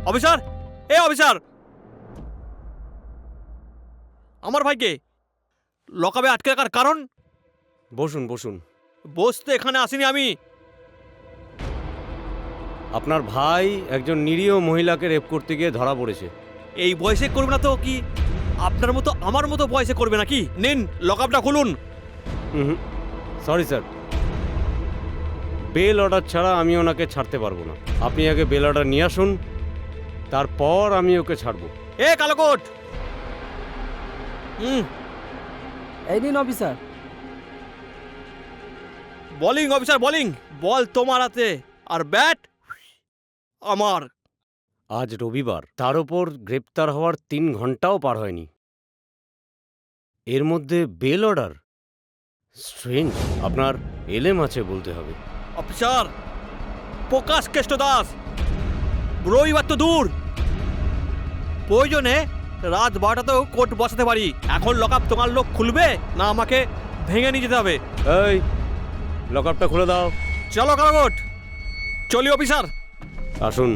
Officer, officer, আমার ভাইকে লকআপে আটকে রাখার কারণ? বসুন বসুন। বসতে এখানে আসিনি আমি। আপনার ভাই একজন নিরীহ মহিলাকে রেপ করতে গিয়ে ধরা পড়েছে। এই বয়সে করবে না তো কি আপনার মতো আমার মতো বয়সে করবে নাকি? নিন, লকআপটা খুলুন। সরি স্যার, বেল অর্ডার ছাড়া আমি ওনাকে ছাড়তে পারবো না। আপনি আগে বেল অর্ডার নিয়ে আসুন, তারপর আমি ওকে ছাড়বো। কালোকোট, এই নিন officer. Bowling officer, bowling. Ball তোমার হাতে আর ব্যাট আমার। আজ রবিবার, তার ওপর গ্রেপ্তার হওয়ার 3 ঘন্টাও পার হয়নি, এর মধ্যে বেল অর্ডার? স্ট্রেঞ্জ। আপনার এলেম আছে বলতে হবে। অফিসার, প্রকাশ কেষ্ট দাস, রবিবার তো দূর, প্রয়োজনে রাত 12টাতেও কোর্ট বসাতে পারি। এখন লকআপ তোমার লোক খুলবে না আমাকে ভেঙে নিয়ে যেতে হবে? এই লকআপটা খুলে দাও। চলো কালোকোট, চলি অফিসার। আসুন।